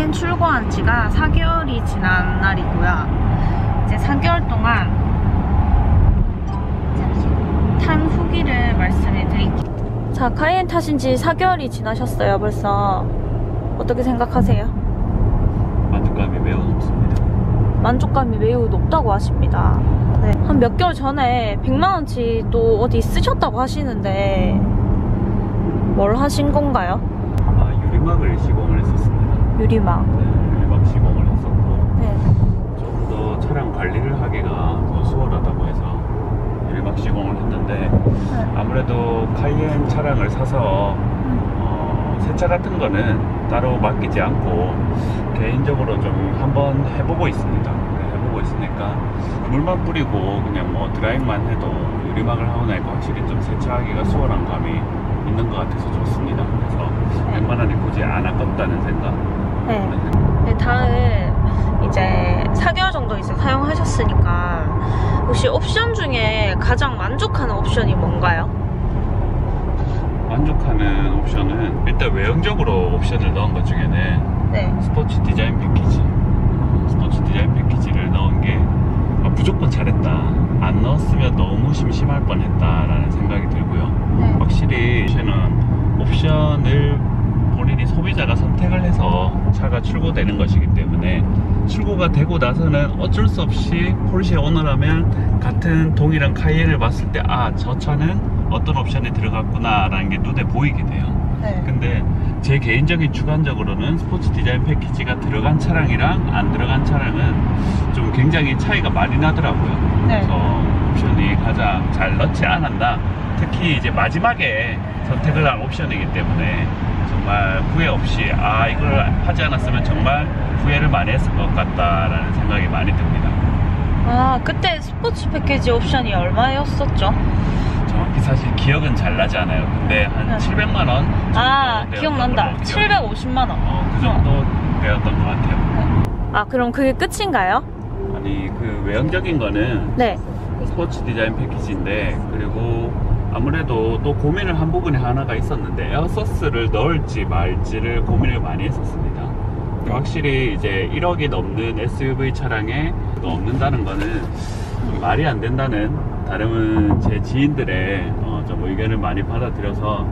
카이엔 출고한 지가 4개월이 지난 날이고요. 이제 4개월 동안 탄 후기를 말씀해 드릴게요. 자, 카이엔 타신 지 4개월이 지나셨어요. 벌써 어떻게 생각하세요? 만족감이 매우 높습니다. 만족감이 매우 높다고 하십니다. 네. 한 몇 개월 전에 100만원치 또 어디 쓰셨다고 하시는데 뭘 하신 건가요? 유리막을 시공을 했었습니다. 유리막. 네, 유리막 시공을 했었고 네. 좀 더 차량 관리를 하기가 더 수월하다고 해서 유리막 시공을 했는데 네. 아무래도 카이엔 차량을 사서 세차 같은 거는 따로 맡기지 않고 개인적으로 좀 한번 해보고 있습니다. 해보고 있으니까 물만 뿌리고 그냥 뭐 드라이브만 해도 유리막을 하고 나니까 확실히 좀 세차하기가 수월한 감이 있는 것 같아서 좋습니다. 그래서 100만 원이 굳이 안 아깝다는 생각. 네. 네, 다음 이제 4개월 정도 이제 사용하셨으니까 혹시 옵션 중에 가장 만족하는 옵션이 뭔가요? 만족하는 옵션은 일단 외형적으로 옵션을 넣은 것 중에는 네. 스포츠 디자인 패키지. 스포츠 디자인 패키지를 넣은 게 무조건 잘했다. 안 넣었으면 너무 심심할 뻔했다라는 생각이 들고요. 네. 확실히 옵션을 본인이 소비자가 선택을 해서 차가 출고되는 것이기 때문에 출고가 되고 나서는 어쩔 수 없이 포르쉐 오너라면 같은 동일한 카이엔을 봤을 때 아, 저 차는 어떤 옵션이 들어갔구나 라는 게 눈에 보이게 돼요. 네. 근데 제 개인적인 주관적으로는 스포츠 디자인 패키지가 들어간 차량이랑 안 들어간 차량은 좀 굉장히 차이가 많이 나더라고요. 네. 그래서 옵션이 가장 잘 넣지 않았나. 특히 이제 마지막에 선택을 한 옵션이기 때문에 정말 후회 없이 아, 이걸 하지 않았으면 정말 후회를 많이 했을 것 같다라는 생각이 많이 듭니다. 아, 그때 스포츠 패키지 옵션이 얼마였었죠? 정확히 사실 기억은 잘 나지 않아요. 근데 한 네. 700만 원 정도 아, 기억난다. 750만 원. 그 정도 되었던 것 같아요. 아, 그럼 그게 끝인가요? 아니, 그 외형적인 거는 네. 스포츠 디자인 패키지인데, 그리고 아무래도 또 고민을 한 부분이 하나가 있었는데 에어서스를 넣을지 말지를 고민을 많이 했었습니다. 확실히 이제 1억이 넘는 SUV 차량에 넣는다는 거는 좀 말이 안 된다는 다른 제 지인들의 좀 의견을 많이 받아들여서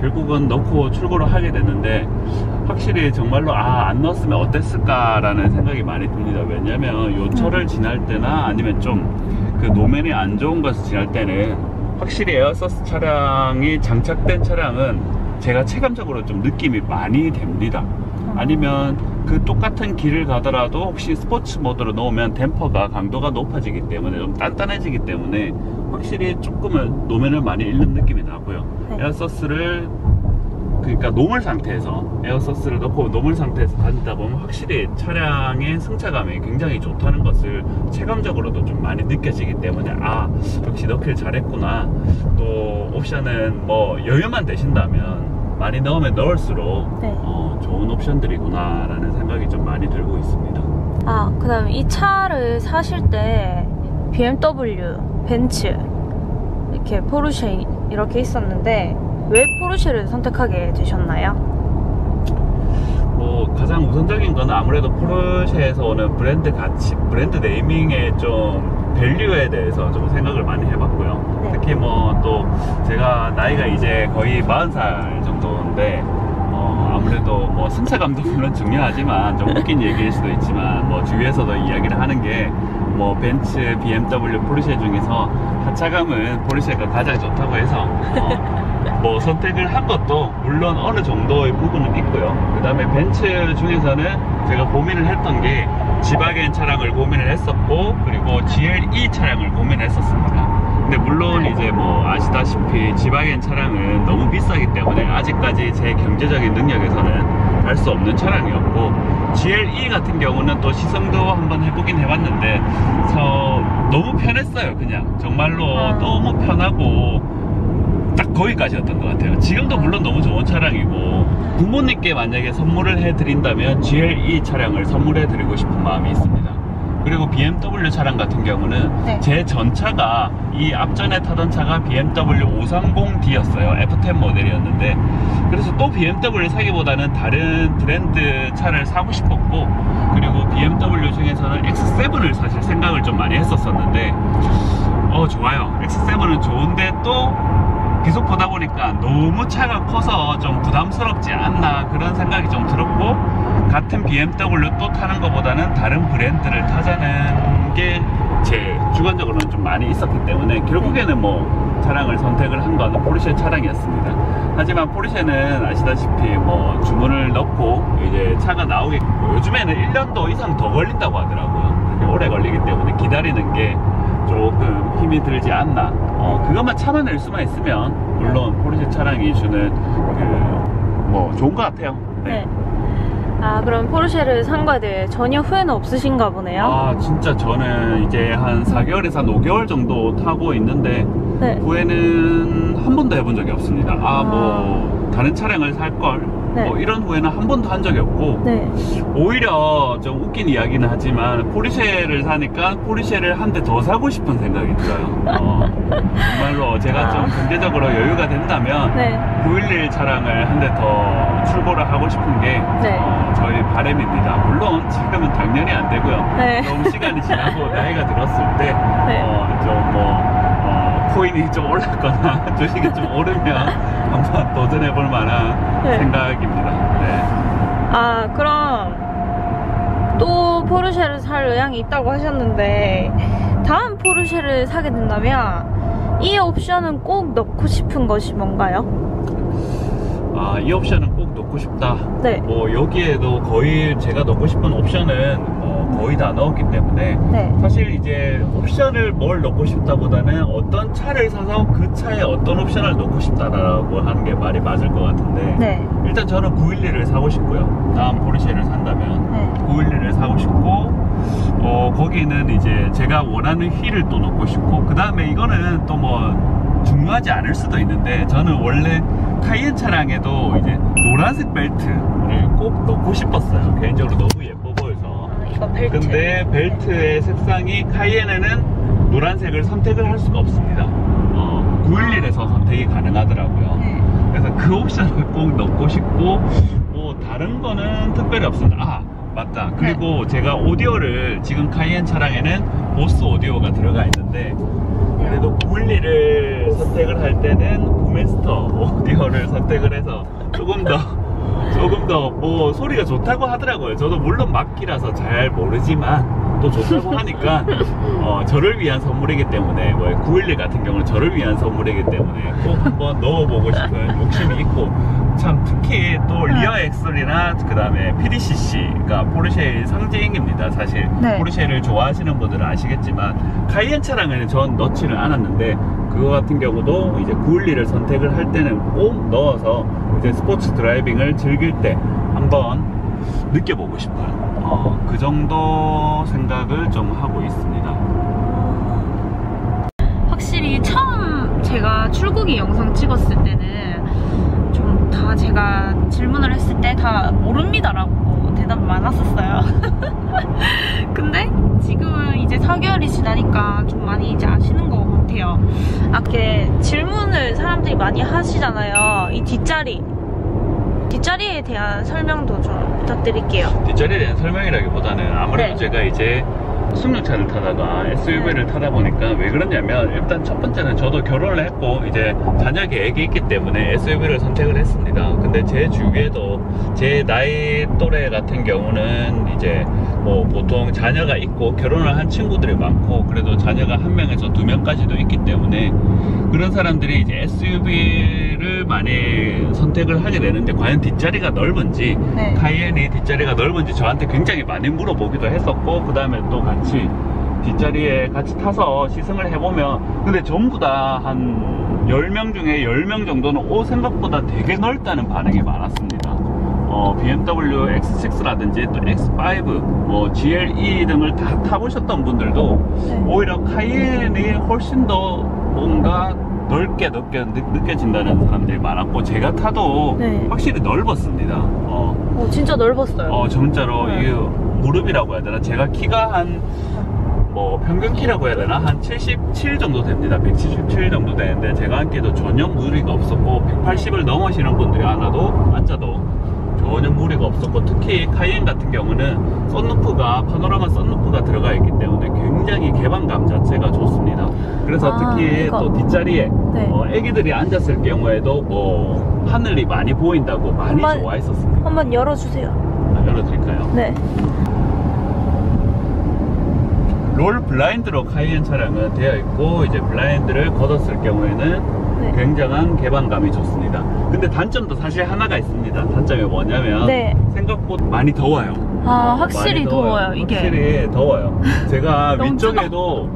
결국은 넣고 출고를 하게 됐는데, 확실히 정말로 안 넣었으면 어땠을까 라는 생각이 많이 듭니다. 왜냐면 요철을 지날 때나 아니면 좀 그 노면이 안 좋은 것을 지날 때는 확실히 에어서스 차량이 장착된 차량은 제가 체감적으로 좀 느낌이 많이 됩니다. 아니면 그 똑같은 길을 가더라도 혹시 스포츠 모드로 넣으면 댐퍼가 강도가 높아지기 때문에 좀 단단해지기 때문에 확실히 조금은 노면을 많이 잃는 느낌이 나고요. 네. 에어서스를 그러니까 노멀 상태에서 에어서스를 넣고 노멀 상태에서 다니다 보면 확실히 차량의 승차감이 굉장히 좋다는 것을 체감적으로도 좀 많이 느껴지기 때문에 아, 역시 넣길 잘했구나. 또 옵션은 뭐 여유만 되신다면 많이 넣으면 넣을수록 네. 좋은 옵션들이구나 라는 생각이 좀 많이 들고 있습니다. 아, 그 다음에 이 차를 사실 때 BMW, 벤츠, 이렇게 포르쉐 이렇게 있었는데 왜 포르쉐를 선택하게 되셨나요? 뭐 가장 우선적인 건 아무래도 포르쉐에서 오는 브랜드 가치, 브랜드 네이밍의 좀 밸류에 대해서 좀 생각을 많이 해봤고요. 네. 특히 뭐 또 제가 나이가 이제 거의 40살 정도인데 아무래도 뭐 승차감도 물론 중요하지만 좀 웃긴 얘기일 수도 있지만 뭐 주위에서도 이야기를 하는 게 뭐 벤츠, BMW, 포르쉐 중에서 하차감은 포르쉐가 가장 좋다고 해서 뭐 선택을 한 것도 물론 어느 정도의 부분은 있고요. 그 다음에 벤츠 중에서는 제가 고민을 했던 게 지바겐 차량을 고민을 했었고, 그리고 GLE 차량을 고민했었습니다. 근데 물론 이제 뭐 아시다시피 지바겐 차량은 너무 비싸기 때문에 아직까지 제 경제적인 능력에서는 할 수 없는 차량이었고, GLE 같은 경우는 또 시승도 한번 해보긴 해봤는데 너무 편했어요. 그냥 정말로 너무 편하고 딱 거기까지였던 것 같아요. 지금도 물론 너무 좋은 차량이고, 부모님께 만약에 선물을 해드린다면 GLE 차량을 선물해드리고 싶은 마음이 있습니다. 그리고 BMW 차량 같은 경우는 네. 제 전차가 이 앞전에 타던 차가 BMW 530D였어요. F10 모델이었는데, 그래서 또 BMW를 사기보다는 다른 브랜드 차를 사고 싶었고, 그리고 BMW 중에서는 X7을 사실 생각을 좀 많이 했었었는데 좋아요. X7은 좋은데 또 계속 보다 보니까 너무 차가 커서 좀 부담스럽지 않나 그런 생각이 좀 들었고, 같은 BMW 또 타는 것보다는 다른 브랜드를 타자는 게 제 주관적으로는 좀 많이 있었기 때문에 결국에는 뭐 차량을 선택을 한 건 포르쉐 차량이었습니다. 하지만 포르쉐는 아시다시피 뭐 주문을 넣고 이제 차가 나오게, 요즘에는 1년도 이상 더 걸린다고 하더라고요. 되게 오래 걸리기 때문에 기다리는 게 조금 힘이 들지 않나. 그것만 참아낼 수만 있으면 물론 포르쉐 차량이 주는 뭐 좋은 것 같아요. 네. 아, 그럼 포르쉐를 산 거에 대해 전혀 후회는 없으신가 보네요. 아, 진짜 저는 이제 한 4개월에서 한 5개월 정도 타고 있는데 네. 후회는 한 번도 해본 적이 없습니다. 뭐 다른 차량을 살걸, 네. 뭐 이런 후회는 한 번도 한 적이 없고, 네. 오히려 좀 웃긴 이야기는 하지만 포르쉐를 사니까 포르쉐를 한 대 더 사고 싶은 생각이 들어요. 정말로 제가 좀 경제적으로 여유가 된다면 네. 911 차량을 한 대 더 출고를 하고 싶은 게 네. 저희 바람입니다. 물론 지금은 당연히 안 되고요. 네. 좀 시간이 지나고 나이가 들었을 때 네. 코인이 좀 올랐거나 주식이 좀 오르면 한번 도전해 볼 만한 네. 생각입니다. 네. 아, 그럼 또 포르쉐를 살 의향이 있다고 하셨는데, 다음 포르쉐를 사게 된다면 이 옵션은 꼭 넣고 싶은 것이 뭔가요? 이 옵션은 꼭 넣고 싶다. 네. 뭐 여기에도 거의 제가 넣고 싶은 옵션은 거의 다 넣었기 때문에 네. 사실 이제 옵션을 뭘 넣고 싶다보다는 어떤 차를 사서 그 차에 어떤 옵션을 넣고 싶다라고 하는 게 말이 맞을 것 같은데, 네. 일단 저는 911을 사고 싶고요. 다음 포르쉐를 산다면 네. 911을 사고 싶고, 거기는 이제 제가 원하는 휠을 또 넣고 싶고, 그 다음에 이거는 또 뭐 중요하지 않을 수도 있는데, 저는 원래 카이엔 차량에도 이제 노란색 벨트를 꼭 넣고 싶었어요. 개인적으로 너무 예뻐 보여서. 이거 벨트. 근데 벨트의 색상이 카이엔에는 노란색을 선택을 할 수가 없습니다. 911에서 선택이 가능하더라고요. 네. 그래서 그 옵션을 꼭 넣고 싶고, 뭐 다른 거는 특별히 없습니다. 맞다. 그리고 제가 오디오를, 지금 카이엔 차량에는 보스 오디오가 들어가 있는데, 그래도 911을 선택을 할 때는 부메스터 오디오를 선택을 해서 조금 더 뭐 소리가 좋다고 하더라고요. 저도 물론 막기라서 잘 모르지만 또 좋다고 하니까 저를 위한 선물이기 때문에, 뭐 911 같은 경우는 저를 위한 선물이기 때문에 꼭 한번 넣어보고 싶은 욕심이 있고, 참 특히 또 리어 엑셀이나 그 다음에 PDCC가 포르쉐의 상징입니다. 사실 네. 포르쉐를 좋아하시는 분들은 아시겠지만 카이엔 차량에는 전 넣지를 않았는데, 그거 같은 경우도 이제 911을 선택을 할 때는 꼭 넣어서 이제 스포츠 드라이빙을 즐길 때 한번 느껴보고 싶어요. 그 정도 생각을 좀 하고 있습니다. 확실히 처음 제가 출국이 영상 찍었을 때는 좀 다 제가 질문을 했을 때 다 모릅니다라고 대답이 많았었어요. 근데 지금은 이제 4개월이 지나니까 좀 많이 이제 아시는 것 같아요. 아까 질문을 사람들이 많이 하시잖아요. 이 뒷자리에 대한 설명도 좀 부탁드릴게요. 뒷자리에 대한 설명이라기보다는 아무래도 네. 제가 이제 승용차를 타다가 SUV를 타다 보니까 왜 그러냐면, 일단 첫 번째는 저도 결혼을 했고 이제 자녀 계획이 있기 때문에 SUV를 선택을 했습니다. 근데 제 주위에도 제 나이 또래 같은 경우는 이제 뭐 보통 자녀가 있고 결혼을 한 친구들이 많고, 그래도 자녀가 한 명에서 2명까지도 있기 때문에 그런 사람들이 이제 SUV를 많이 선택을 하게 되는데, 과연 뒷자리가 넓은지, 네. 카이엔이 뒷자리가 넓은지 저한테 굉장히 많이 물어보기도 했었고, 그 다음에 또 같이 뒷자리에 같이 타서 시승을 해보면, 근데 전부 다 한 10명 중에 10명 정도는 생각보다 되게 넓다는 반응이 많았습니다. BMW X6라든지 또 X5, 뭐 GLE 등을 다 타보셨던 분들도 네. 오히려 카이엔이 훨씬 더 뭔가 넓게 느껴진다는 사람들이 많았고, 제가 타도 네. 확실히 넓었습니다. 진짜 넓었어요. 진짜로 네. 이 무릎이라고 해야 되나? 제가 키가 한 뭐 평균 키라고 해야 되나? 한 77 정도 됩니다. 177 정도 되는데 제가 앉기에도 전혀 무리가 없었고 180을 넘으시는 분들이 앉아도 전혀 무리가 없었고, 특히 카이엔 같은 경우는 썬루프가 파노라마 썬루프가 들어가 있기 때문에 굉장히 개방감 자체가 좋습니다. 그래서 특히 또 뒷자리에 애기들이 앉았을 경우에도 뭐 하늘이 많이 보인다고 많이 좋아했었습니다. 한번 열어주세요. 열어드릴까요? 네. 롤 블라인드로 카이엔 차량은 되어 있고, 이제 블라인드를 걷었을 경우에는 굉장한 개방감이 좋습니다. 근데 단점도 사실 하나가 있습니다. 단점이 뭐냐면 생각보다 많이 더워요. 확실히 더워요. 이게 확실히 더워요. 제가 위쪽에도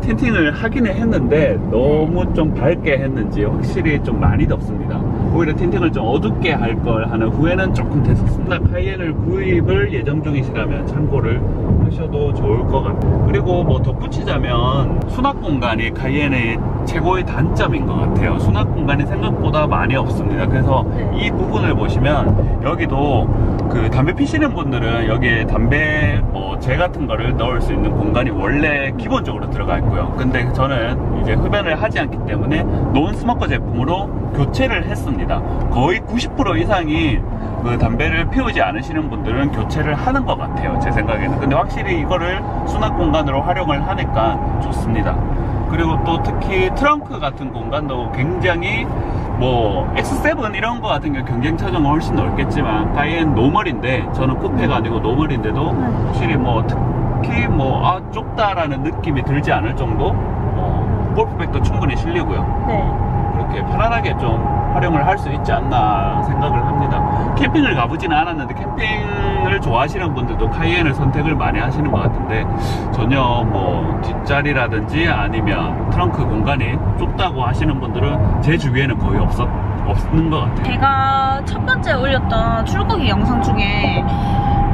틴팅을 하기는 했는데 너무 좀 밝게 했는지 확실히 좀 많이 덥습니다. 오히려 틴팅을 좀 어둡게 할 걸 하는 후회는 조금 됐었습니다. 카이엔을 구입을 예정 중이시라면 참고를 하셔도 좋을 것 같아요. 그리고 뭐 덧붙이자면 수납 공간이 카이엔의 최고의 단점인 것 같아요. 수납 공간이 생각보다 많이 없습니다. 그래서 이 부분을 보시면 여기도 그 담배 피시는 분들은 여기에 담배 재 같은 거를 넣을 수 있는 공간이 원래 기본적으로 들어가 있고요. 근데 저는 이제 흡연을 하지 않기 때문에 논 스모커 제품으로 교체를 했습니다. 거의 90% 이상이 그 담배를 피우지 않으시는 분들은 교체를 하는 것 같아요, 제 생각에는. 근데 확실히 이거를 수납 공간으로 활용을 하니까 좋습니다. 그리고 또 특히 트렁크 같은 공간도 굉장히 뭐 X7 이런 거 같은 경우 경쟁차종은 훨씬 넓겠지만 카이엔 노멀인데, 저는 쿠페가 아니고 노멀인데도 확실히 뭐 특히 뭐 좁다라는 느낌이 들지 않을 정도 골프백도 충분히 실리고요. 그렇게 편안하게 좀 활용을 할 수 있지 않나 생각을 합니다. 캠핑을 가보지는 않았는데 캠핑을 좋아하시는 분들도 카이엔을 선택을 많이 하시는 것 같은데, 전혀 뭐 뒷자리라든지 아니면 트렁크 공간이 좁다고 하시는 분들은 제 주위에는 거의 없는 것 같아요. 제가 첫 번째 올렸던 출고기 영상 중에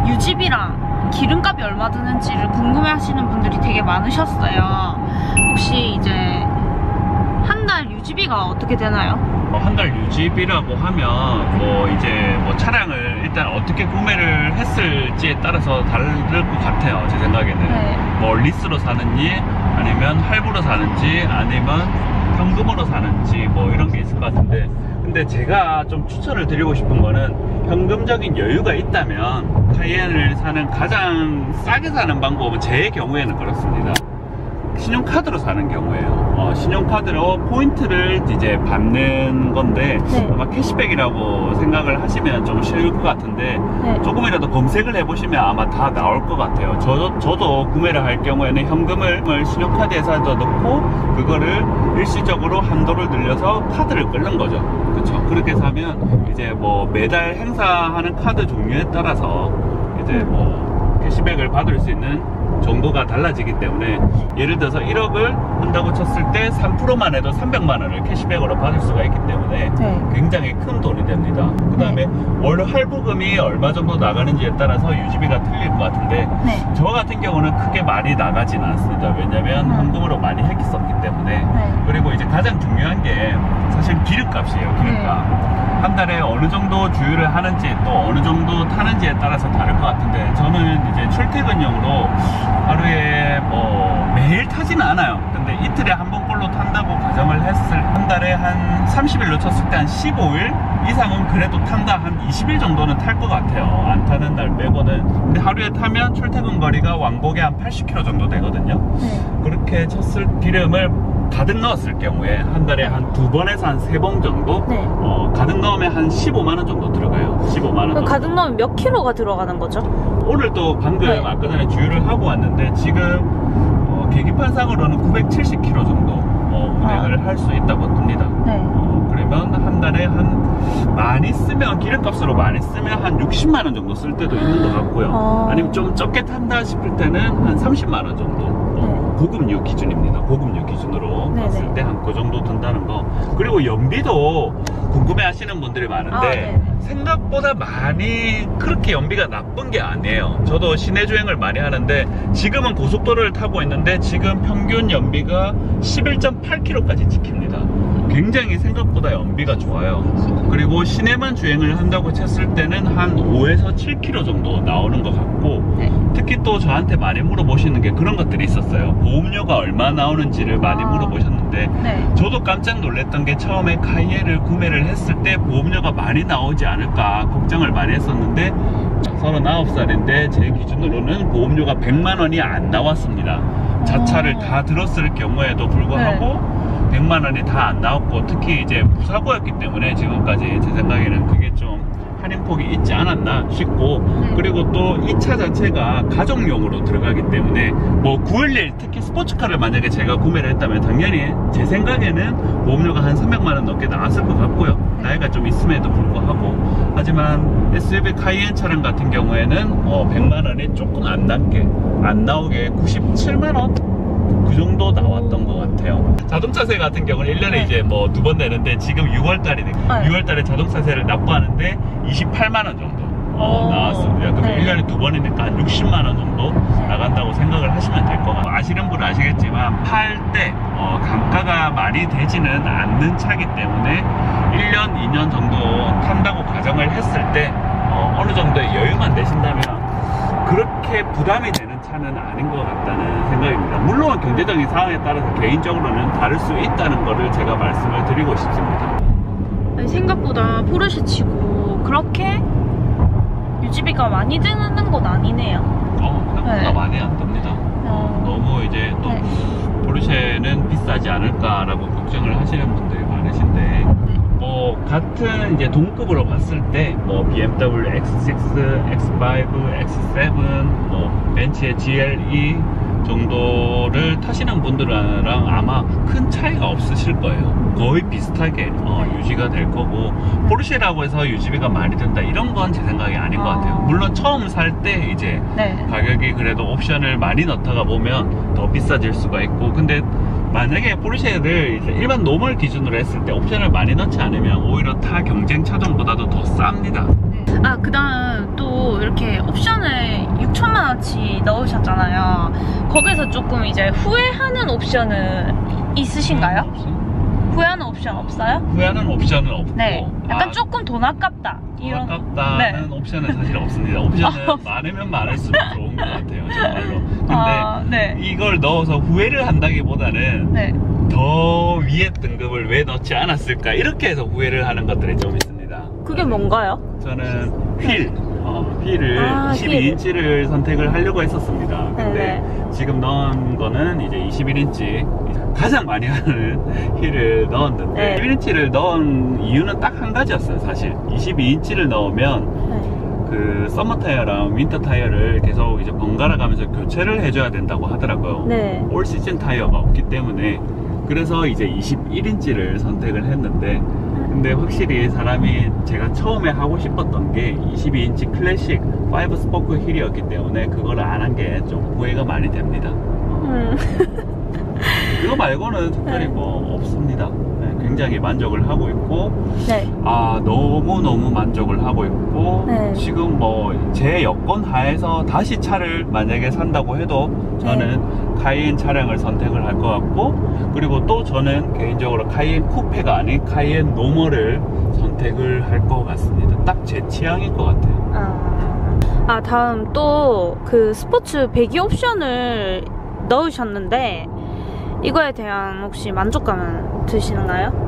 유지비랑 기름값이 얼마 드는지를 궁금해 하시는 분들이 되게 많으셨어요. 혹시 이제 한 달 유지비가 어떻게 되나요? 한 달 유지비라고 하면 뭐 이제 뭐 차량을 일단 어떻게 구매를 했을지에 따라서 다를 것 같아요, 제 생각에는. 뭐 리스로 사는지 아니면 할부로 사는지 아니면 현금으로 사는지 뭐 이런 게 있을 것 같은데, 근데 제가 좀 추천을 드리고 싶은 거는 현금적인 여유가 있다면 카이엔을 사는 가장 싸게 사는 방법은 제 경우에는 그렇습니다. 신용카드로 사는 경우에요. 신용카드로 포인트를 이제 받는 건데 아마 캐시백이라고 생각을 하시면 좀 쉬울 것 같은데 조금이라도 검색을 해보시면 아마 다 나올 것 같아요. 저도 구매를 할 경우에는 현금을 신용카드에서 넣고 그거를 일시적으로 한도를 늘려서 카드를 끊는 거죠. 그쵸? 그렇게 사면 이제 뭐 매달 행사하는 카드 종류에 따라서 이제 뭐 캐시백을 받을 수 있는 정도가 달라지기 때문에, 예를 들어서 1억을 한다고 쳤을 때 3%만 해도 300만원을 캐시백으로 받을 수가 있기 때문에 굉장히 큰 돈이 됩니다. 그 다음에 월 할부금이 얼마 정도 나가는지에 따라서 유지비가 틀릴 것 같은데 저 같은 경우는 크게 많이 나가지는 않습니다. 왜냐면 현금으로 많이 했었기 때문에. 그리고 이제 가장 중요한 게 사실 기름값이에요. 기름값. 한 달에 어느 정도 주유를 하는지 또 어느 정도 타는지에 따라서 다를 것 같은데, 저는 이제 출퇴근용으로 하루에 뭐 매일 타지는 않아요. 근데 이틀에 한 번꼴로 탄다고 가정을 했을 한 달에 한 30일로 쳤을 때 한 15일 이상은 그래도 탄다. 한 20일 정도는 탈 것 같아요, 안 타는 날 빼고는. 근데 하루에 타면 출퇴근 거리가 왕복에 한 80km 정도 되거든요. 그렇게 쳤을 기름을 가득 넣었을 경우에 한 달에 한 2번에서 한 3번 정도 가득 넣으면 한 15만원 정도 들어가요. 15만원 정도. 가득 넣으면 몇 킬로가 들어가는 거죠? 오늘 또 방금 아까 전에 주유를 하고 왔는데 지금 계기판상으로는 970km 정도 운행을 할 수 있다고 뜹니다. 그러면 한 달에 많이 쓰면, 기름값으로 많이 쓰면 한 60만원 정도 쓸 때도 있는 것 같고요. 아니면 좀 적게 탄다 싶을 때는 한 30만원 정도. 고급류 기준입니다. 고급류 기준으로 봤을 때 한 그 정도 든다는 거. 그리고 연비도 궁금해 하시는 분들이 많은데 생각보다 많이 그렇게 연비가 나쁜 게 아니에요. 저도 시내 주행을 많이 하는데 지금은 고속도로를 타고 있는데 지금 평균 연비가 11.8km까지 찍힙니다. 굉장히 생각보다 연비가 좋아요. 그리고 시내만 주행을 한다고 쳤을 때는 한 5에서 7km 정도 나오는 것 같고, 네. 특히 또 저한테 많이 물어보시는 게 그런 것들이 있었어요. 보험료가 얼마 나오는지를 많이 물어보셨는데, 네. 저도 깜짝 놀랐던 게 처음에 카이엔을 구매를 했을 때 보험료가 많이 나오지 않을까 걱정을 많이 했었는데, 39살인데 제 기준으로는 보험료가 100만 원이 안 나왔습니다. 자차를 다 들었을 경우에도 불구하고 100만 원이 다 안 나왔고, 특히 이제 무사고였기 때문에 지금까지 제 생각에는 그게 좀 할인폭이 있지 않았나 싶고, 그리고 또 이 차 자체가 가정용으로 들어가기 때문에 뭐 911 특히 스포츠카를 만약에 제가 구매를 했다면 당연히 제 생각에는 보험료가 한 300만 원 넘게 나왔을 것 같고요. 나이가 좀 있음에도 불구하고. 하지만 SUV 카이엔 차량 같은 경우에는 100만 원이 조금 안 나오게 97만 원? 그 정도 나왔던 것 같아요. 자동차세 같은 경우는 1년에 이제 뭐 2번 내는데, 지금 6월달이니까 6월달에 자동차세를 납부하는데 28만 원 정도 나왔습니다. 그럼 1년에 2번이니까 한 60만 원 정도 나간다고 생각을 하시면 될 것 같아요. 아시는 분은 아시겠지만 팔 때 감가가 많이 되지는 않는 차기 때문에 1년, 2년 정도 탄다고 가정을 했을 때 어느 정도의 여유만 내신다면 그렇게 부담이 되는 차는 아닌 것 같다는 생각입니다. 물론 경제적인 상황에 따라서 개인적으로는 다를 수 있다는 것을 제가 말씀을 드리고 싶습니다. 생각보다 포르쉐 치고 그렇게 유지비가 많이 드는 건 아니네요. 생각보다 많이 안 듭니다. 너무 이제 또 포르쉐는 비싸지 않을까라고 걱정을 하시는 분들이 많으신데, 뭐 같은 이제 동급으로 봤을 때 뭐 BMW X6, X5, X7, 뭐 벤츠의 GLE 정도를 타시는 분들이랑 아마 큰 차이가 없으실 거예요. 거의 비슷하게 유지가 될 거고, 포르쉐라고 해서 유지비가 많이 든다 이런 건 제 생각이 아닌 것 같아요. 물론 처음 살 때 이제 가격이 그래도 옵션을 많이 넣다가 보면 더 비싸질 수가 있고, 근데 만약에 포르쉐를 이제 일반 노멀 기준으로 했을 때 옵션을 많이 넣지 않으면 오히려 타 경쟁 차종보다도 더 쌉니다. 그 다음 또 이렇게 옵션을 6천만 원치 넣으셨잖아요. 거기서 조금 이제 후회하는 옵션은 있으신가요? 후회하는 옵션 없어요? 후회하는 옵션은 없고, 네. 약간 조금 돈 아깝다. 돈 아깝다는 옵션은 사실 없습니다. 옵션은 많으면 많을수록 좋은 것 같아요, 정말로. 근데 이걸 넣어서 후회를 한다기보다는 더 위에 등급을 왜 넣지 않았을까, 이렇게 해서 후회를 하는 것들이 좀 있습니다. 그게 뭔가요? 저는 휠을 12인치를 선택을 하려고 했었습니다. 근데 지금 넣은 거는 이제 21인치 가장 많이 하는 휠을 넣었는데, 11인치를 넣은 이유는 딱 한 가지였어요. 사실 22인치를 넣으면 그 서머 타이어랑 윈터 타이어를 계속 이제 번갈아 가면서 교체를 해줘야 된다고 하더라고요. 올 시즌 타이어가 없기 때문에. 그래서 이제 21인치를 선택을 했는데, 근데 확실히 사람이 제가 처음에 하고 싶었던 게 22인치 클래식 5 스포크 휠이었기 때문에 그걸 안 한 게 좀 후회가 많이 됩니다. 그거 말고는 특별히 뭐 없습니다. 굉장히 만족을 하고 있고, 너무너무 만족을 하고 있고, 지금 뭐 제 여건 하에서 다시 차를 만약에 산다고 해도 저는 카이엔 차량을 선택을 할 것 같고, 그리고 또 저는 개인적으로 카이엔 쿠페가 아닌 카이엔 노멀을 선택을 할 것 같습니다. 딱 제 취향인 것 같아요. 다음 또 그 스포츠 배기 옵션을 넣으셨는데, 이거에 대한 혹시 만족감은 드시는가요?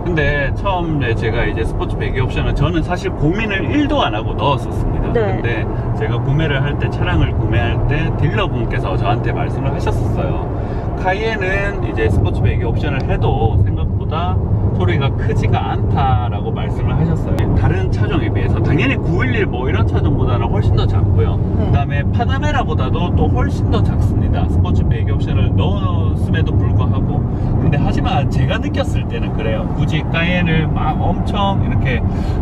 근데 처음에 제가 이제 스포츠 배기 옵션은 저는 사실 고민을 1도 안 하고 넣었었습니다. 근데 제가 구매를 할 때, 차량을 구매할 때 딜러분께서 저한테 말씀을 하셨었어요. 카이엔은 이제 스포츠 배기 옵션을 해도 생각보다 소리가 크지가 않다라고 말씀을 하셨어요. 다른 차종에 비해서 당연히 911 뭐 이런 차종보다는 훨씬 더 작고요. 그 다음에 파나메라보다도 또 훨씬 더 작습니다. 스포츠 배기 옵션을 넣었음에도 불구하고. 근데 하지만 제가 느꼈을 때는 그래요. 굳이 카이엔을 막 엄청 이렇게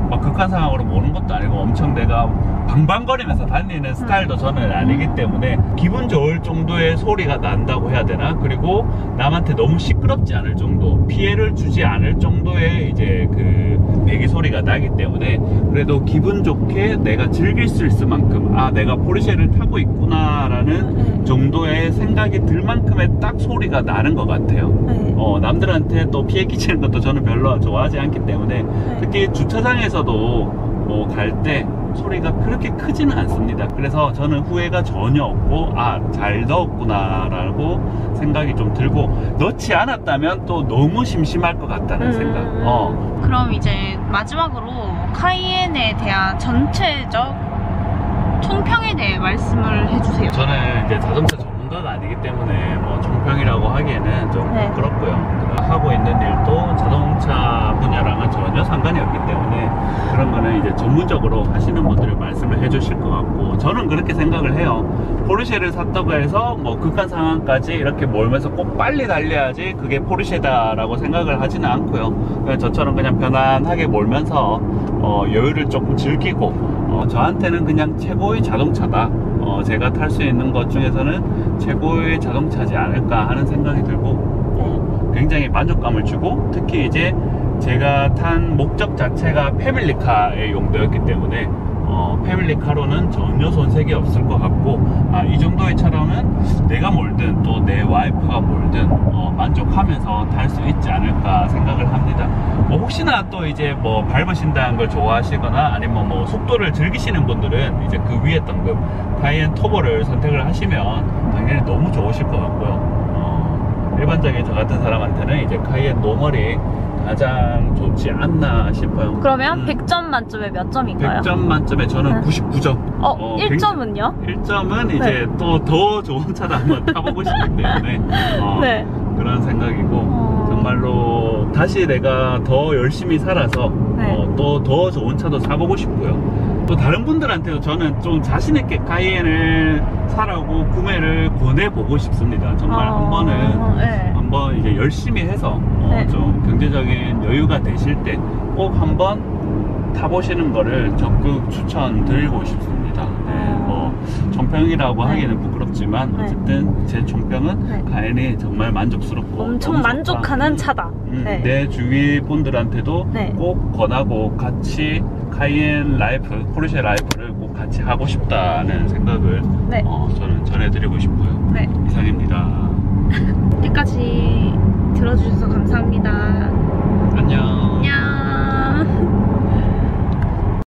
막 극한 상황으로 모는 것도 아니고, 엄청 내가 방방거리면서 다니는 스타일도 저는 아니기 때문에 기분 좋을 정도의 소리가 난다고 해야 되나? 그리고 남한테 너무 시끄럽지 않을 정도, 피해를 주지 않을 정도 정도의 이제 그 배기 소리가 나기 때문에 그래도 기분 좋게 내가 즐길 수 있을 만큼 아 내가 포르쉐를 타고 있구나라는 정도의 생각이 들 만큼의 딱 소리가 나는 것 같아요. 네. 남들한테 또 피해 끼치는 것도 저는 별로 좋아하지 않기 때문에 특히 주차장에서도 뭐 갈 때 소리가 그렇게 크지는 않습니다. 그래서 저는 후회가 전혀 없고 아 잘 넣었구나 라고 생각이 좀 들고 넣지 않았다면 또 너무 심심할 것 같다는 생각. 그럼 이제 마지막으로 카이엔에 대한 전체적 총평에 대해 말씀을 해주세요. 저는 이제 자동차 전문가가 아니기 때문에 뭐 총평이라고 하기에는 좀 네. 부끄럽고요. 하고 있는 일도 자동차 분야랑은 전혀 상관이 없기 때문에 그런 거는 이제 전문적으로 하시는 분들이 말씀을 해주실 것 같고 저는 그렇게 생각을 해요. 포르쉐를 샀다고 해서 뭐 극한 상황까지 이렇게 몰면서 꼭 빨리 달려야지 그게 포르쉐다라고 생각을 하지는 않고요. 그냥 저처럼 그냥 편안하게 몰면서 여유를 조금 즐기고 저한테는 그냥 최고의 자동차다. 제가 탈 수 있는 것 중에서는 최고의 자동차지 않을까 하는 생각이 들고 굉장히 만족감을 주고 특히 이제 제가 탄 목적 자체가 패밀리카의 용도였기 때문에 패밀리카로는 전혀 손색이 없을 것 같고 이 정도의 차로는 내가 몰든 또 내 와이프가 몰든 만족하면서 탈 수 있지 않을까 생각을 합니다. 혹시나 또 이제 뭐 밟으신다는 걸 좋아하시거나 아니면 뭐 속도를 즐기시는 분들은 이제 그 위에 등급 카이엔 터보를 선택을 하시면 당연히 너무 좋으실 것 같고요. 일반적인 저 같은 사람한테는 이제 카이엔 노멀이 가장 좋지 않나 싶어요. 그러면 100점 만점에 몇 점인가요? 100점 만점에 저는 99점. 1점은요? 1점은 이제 또 더 좋은 차도 한번 타보고 싶기 때문에 네. 그런 생각이고 정말로 다시 내가 더 열심히 살아서 또 더 좋은 차도 사보고 싶고요. 또 다른 분들한테도 저는 좀 자신있게 카이엔을 사라고 구매를 권해보고 싶습니다. 정말 한 번은 한번 이제 열심히 해서 좀 경제적인 여유가 되실 때 꼭 한번 타보시는 거를 적극 추천드리고 싶습니다. 뭐 총평이라고 하기에는 부끄럽지만 어쨌든 제 총평은 카이엔이 정말 만족스럽고 엄청 만족하는 차다. 내 주위 분들한테도 꼭 권하고 같이 카이엔 라이프, 포르쉐 라이프를 꼭 같이 하고 싶다는 생각을 저는 전해드리고 싶고요. 이상입니다. 끝까지 들어주셔서 감사합니다.